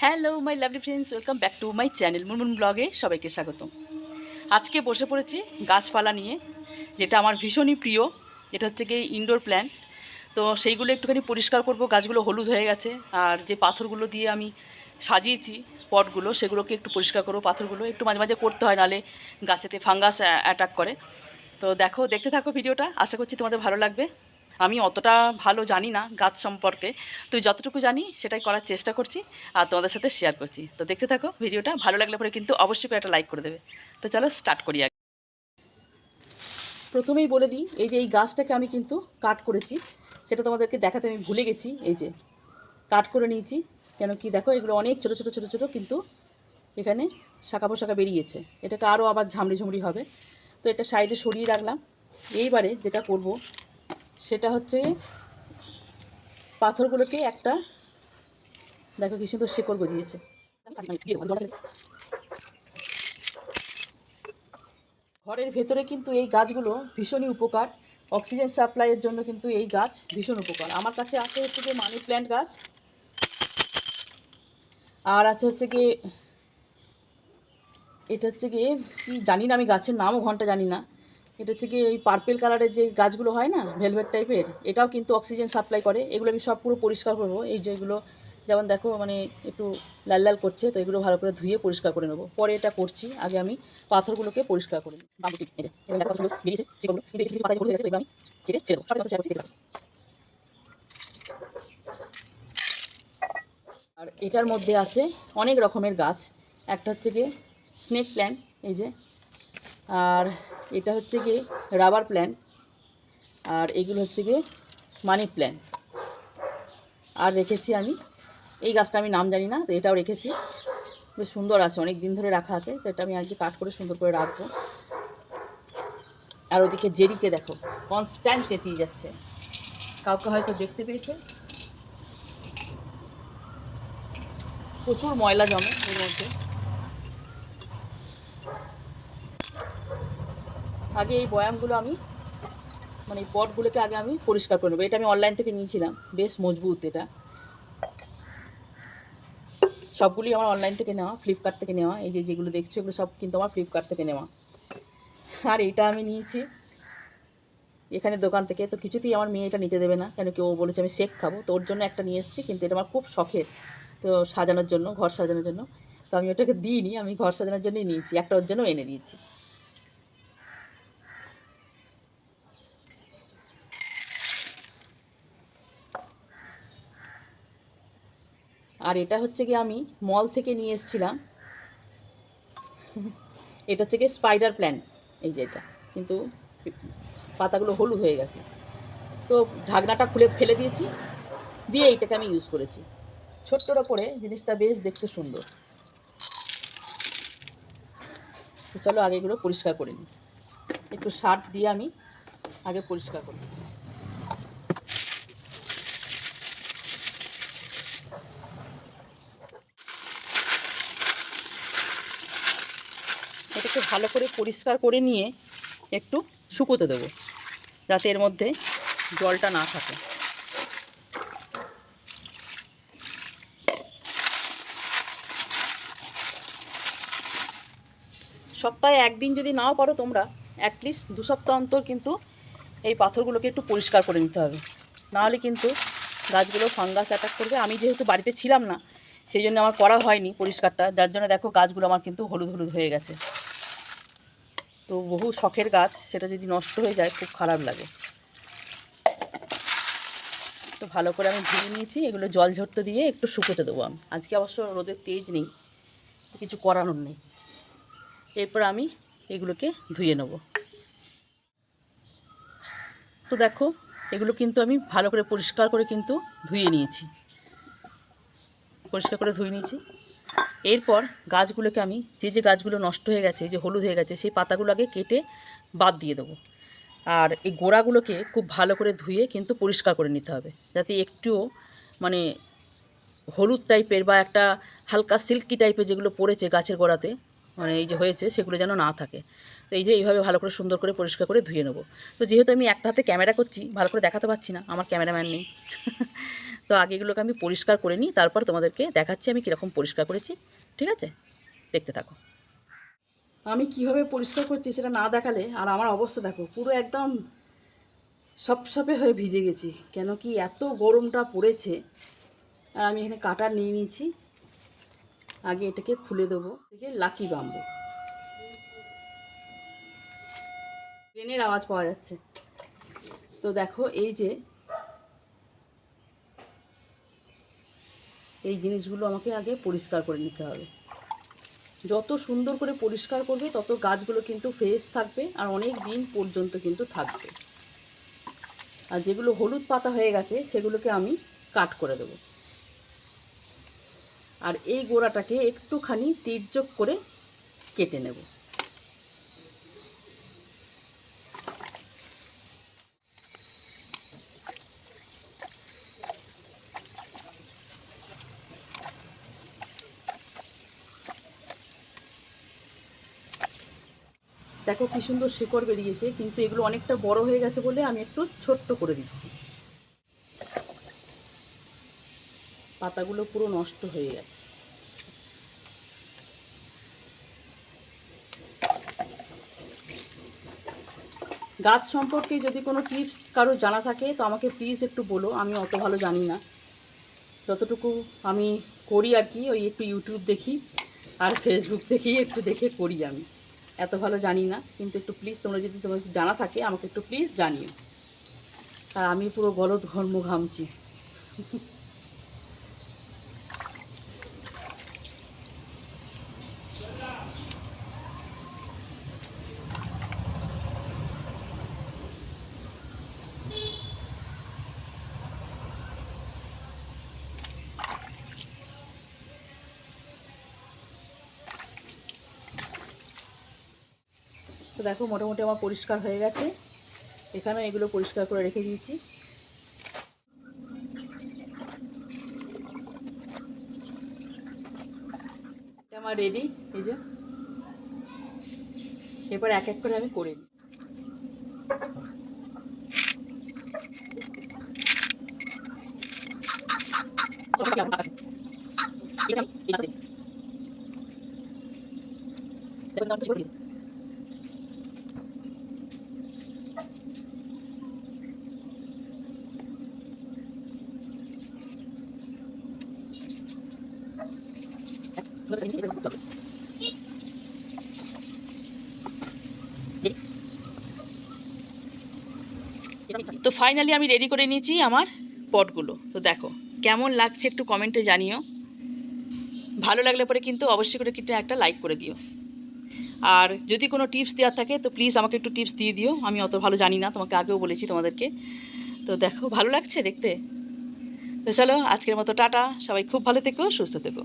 Hello my lovely friends, welcome back to my channel Munmun ব্লগে সবাইকে স্বাগতম। আজকে বসে পড়েছি গাছপালা নিয়ে, যেটা আমার ভীষণই প্রিয়। এটা হচ্ছে গিয়ে ইনডোর প্ল্যান্ট। তো সেইগুলো একটুখানি পরিষ্কার করব। গাছগুলো হলুদ হয়ে গেছে, আর যে পাথরগুলো দিয়ে আমি সাজিয়েছি পটগুলো, সেগুলোকে একটু পরিষ্কার করবো। পাথরগুলো একটু মাঝে মাঝে করতে হয়, নাহলে গাছেতে ফাঙ্গাস অ্যাটাক করে। তো দেখতে থাকো ভিডিওটা, আশা করছি তোমাদের ভালো লাগবে। আমি অতটা ভালো জানি না গাছ সম্পর্কে, তো যতটুকু জানি সেটাই করার চেষ্টা করছি আর তোমাদের সাথে শেয়ার করছি। তো দেখতে থাকো ভিডিওটা, ভালো লাগলে পরে কিন্তু অবশ্যই করে একটা লাইক করে দেবে। তো চলো স্টার্ট করি। আগে প্রথমেই বলে দিই, এই যে এই গাছটাকে আমি কিন্তু কাট করেছি, সেটা তোমাদেরকে দেখাতে আমি ভুলে গেছি। এই যে কাট করে নিয়েছি, কেন কি দেখো এগুলো অনেক ছোটো ছোটো ছোটো ছোটো, কিন্তু এখানে শাখা পোশাখা বেরিয়েছে। এটাকে আরও আবার ঝামড়ি ঝুমড়ি হবে, তো এটা সাইডে সরিয়ে রাখলাম। এইবারে যেটা করব সেটা হচ্ছে পাথরগুলোকে একটা, দেখো কি সুন্দর শেকড় গজিয়েছে। ঘরের ভেতরে কিন্তু এই গাছগুলো ভীষণই উপকার, অক্সিজেন সাপ্লাইয়ের জন্য কিন্তু এই গাছ ভীষণ উপকার। আমার কাছে আছে হচ্ছে গিয়ে মানি প্ল্যান্ট গাছ, আর আছে হচ্ছে গিয়ে এটা হচ্ছে গিয়ে কি জানি না, আমি গাছের নামও ঘন্টা জানি না। এটা হচ্ছে গিয়ে ওই পার্পেল কালারের যে গাছগুলো হয় না, ভেলভেট টাইপের, এটাও কিন্তু অক্সিজেন সাপ্লাই করে। এগুলো আমি সব পুরো পরিষ্কার করবো। এই যে এগুলো যেমন দেখো মানে একটু লাল লাল করছে, তো এগুলো ভালো করে ধুয়ে পরিষ্কার করে নেবো। পরে এটা করছি, আগে আমি পাথরগুলোকে পরিষ্কার করে নিই। আর এটার মধ্যে আছে অনেক রকমের গাছ। একটা হচ্ছে গিয়ে স্নেক প্ল্যান্ট, এই যে, আর এটা হচ্ছে গিয়ে রাবার প্ল্যান্ট, আর এগুলো হচ্ছে গিয়ে মানি প্ল্যান্ট। আর রেখেছি আমি এই গাছটা, আমি নাম জানি না, তো এটাও রেখেছি। বেশ সুন্দর আছে, অনেক দিন ধরে রাখা আছে, তো এটা আমি আজকে কাট করে সুন্দর করে রাখবো। আর ওদিকে জেরিকে দেখো কনস্ট্যান্ট চেঁচিয়ে যাচ্ছে, কাউকে হয়তো দেখতে পেয়েছে। প্রচুর ময়লা জমে এর মধ্যে। আগে এই বয়ামগুলো আমি মানে এই পটগুলোকে আগে আমি পরিষ্কার করে নেবো। এটা আমি অনলাইন থেকে নিয়েছিলাম, বেশ মজবুত এটা। সবগুলি আমার অনলাইন থেকে নেওয়া, ফ্লিপকার্ট থেকে নেওয়া। এই যে যেগুলো দেখছো এগুলো সব কিন্তু আমার ফ্লিপকার্ট থেকে নেওয়া। আর এটা আমি নিয়েছি এখানে দোকান থেকে। তো কিছুতেই আমার মেয়ে এটা নিতে দেবে না, কেন কি ও বলেছে আমি শেক খাবো, তো ওর জন্য একটা নিয়ে এসেছি। কিন্তু এটা আমার খুব শখের, তো সাজানোর জন্য, ঘর সাজানোর জন্য। তো আমি ওটাকে দিইনি, আমি ঘর সাজানোর জন্যই নিয়েছি, একটা ওর জন্য এনে দিয়েছি। আর এটা হচ্ছে কি আমি মল থেকে নিয়ে এসেছিলাম, এটা হচ্ছে কি স্পাইডার প্ল্যান্ট। এই যে এটা কিন্তু পাতাগুলো হলুদ হয়ে গেছে, তো ঢাকনাটা খুলে ফেলে দিয়েছি, দিয়ে এইটাকে আমি ইউজ করেছি। ছোট্টটা করে জিনিসটা বেশ দেখতে সুন্দর। তো চলো আগে এগুলো পরিষ্কার করে নিই, একটু সার্ফ দিয়ে আমি আগে পরিষ্কার করি। এটাকে ভালো করে পরিষ্কার করে নিয়ে একটু শুকোতে দেবো, যাতে এর মধ্যে জলটা না থাকে। সপ্তাহে একদিন যদি নাও পারো তোমরা, অ্যাটলিস্ট 2 সপ্তাহ অন্তর কিন্তু এই পাথরগুলোকে একটু পরিষ্কার করে নিতে হবে, নাহলে কিন্তু গাছগুলো ফাঙ্গাস অ্যাটাক করবে। আমি যেহেতু বাড়িতে ছিলাম না, সেই জন্য আমার করা হয়নি পরিষ্কারটা, যার জন্য দেখো গাছগুলো আমার কিন্তু হলুদ হলুদ হয়ে গেছে। তো বহু শখের গাছ, সেটা যদি নষ্ট হয়ে যায় খুব খারাপ লাগে। তো ভালো করে আমি ধুয়ে নিয়েছি, এগুলো জল ঝরতে দিয়ে একটু শুকোতে দেবো আমি। আজকে অবশ্য রোদের তেজ নেই, কিছু করানোর নেই। এরপর আমি এগুলোকে ধুয়ে নেব। তো দেখো এগুলো কিন্তু আমি ভালো করে পরিষ্কার করে কিন্তু ধুয়ে নিয়েছি, পরিষ্কার করে ধুয়ে নিয়েছি। এরপর গাছগুলোকে আমি যে গাছগুলো নষ্ট হয়ে গেছে, যে হলুদ হয়ে গেছে, সেই পাতাগুলো আগে কেটে বাদ দিয়ে দেবো। আর এই গোড়াগুলোকে খুব ভালো করে ধুয়ে কিন্তু পরিষ্কার করে নিতে হবে, যাতে একটুও মানে হলুদ টাইপের বা একটা হালকা সিল্কি টাইপের যেগুলো পড়েছে গাছের গোড়াতে, মানে এই যে হয়েছে, সেগুলো যেন না থাকে। তো এই যে এইভাবে ভালো করে সুন্দর করে পরিষ্কার করে ধুয়ে নেবো। তো যেহেতু আমি একটা হাতে ক্যামেরা করছি, ভালো করে দেখাতে পারছি না, আমার ক্যামেরাম্যান নেই তো আগে এগুলোকে আমি পরিষ্কার করে নিই, তারপর তোমাদেরকে দেখাচ্ছি আমি কীরকম পরিষ্কার করেছি। ঠিক আছে, দেখতে থাকো। আমি কিভাবে পরিষ্কার করছি সেটা না দেখালে আর আমার অবস্থা দেখো, পুরো একদম সপসপে হয়ে ভিজে গেছি, কেন কি এত গরমটা পড়েছে। আর আমি এখানে কাটার নিয়ে নিয়েছি, আগে এটাকে খুলে দেবো, থেকে লাকি বাম্বু। ট্রেনের আওয়াজ পাওয়া যাচ্ছে। তো দেখো এই যে এই জিনিসগুলো আমাকে আগে পরিষ্কার করে নিতে হবে। যত সুন্দর করে পরিষ্কার করবে তত গাছগুলো কিন্তু ফ্রেশ থাকবে আর অনেক দিন পর্যন্ত কিন্তু থাকবে। আর যেগুলো হলুদ পাতা হয়ে গেছে সেগুলোকে আমি কাট করে দেবো। আর এই গোড়াটাকে একটুখানি তির্যক করে কেটে নেব। দেখো কি সুন্দর শিকড় বেরিয়েছে, কিন্তু এগুলো অনেকটা বড় হয়ে গেছে বলে আমি একটু ছোট্ট করে দিচ্ছি। পাতাগুলো পুরো নষ্ট হয়ে গেছে। গাছ সম্পর্কে যদি কোনো টিপস কারো জানা থাকে তো আমাকে প্লিজ একটু বলো, আমি অত ভালো জানি না। যতটুকু আমি করি আর কি, ওই একটু ইউটিউব দেখি আর ফেসবুক দেখেই একটু দেখে করি, আমি এত ভালো জানি না। কিন্তু একটু প্লিজ তোমরা যদি তোমার জানা থাকে আমাকে একটু প্লিজ জানিও। আর আমি পুরো গলদ ঘর্ম ঘামছি। তো দেখো মোটামুটি আমার পরিষ্কার হয়ে গেছে। এখানেও এগুলো পরিষ্কার করে রেখে দিয়েছি। এটা আমার রেডি, এই যে। এবার এক এক করে আমি করে নিই। তো ফাইনালি আমি রেডি করে নিয়েছি আমার পটগুলো। তো দেখো কেমন লাগছে একটু কমেন্টে জানিও। ভালো লাগলে পরে কিন্তু অবশ্যই করে কিন্তু একটা লাইক করে দিও। আর যদি কোনো টিপস দেওয়ার থাকে তো প্লিজ আমাকে একটু টিপস দিয়ে দিও, আমি অত ভালো জানি না, তোমাকে আগেও বলেছি তোমাদেরকে। তো দেখো ভালো লাগছে দেখতে। তো চলো আজকের মতো টাটা, সবাই খুব ভালো থেকো, সুস্থ থেকো।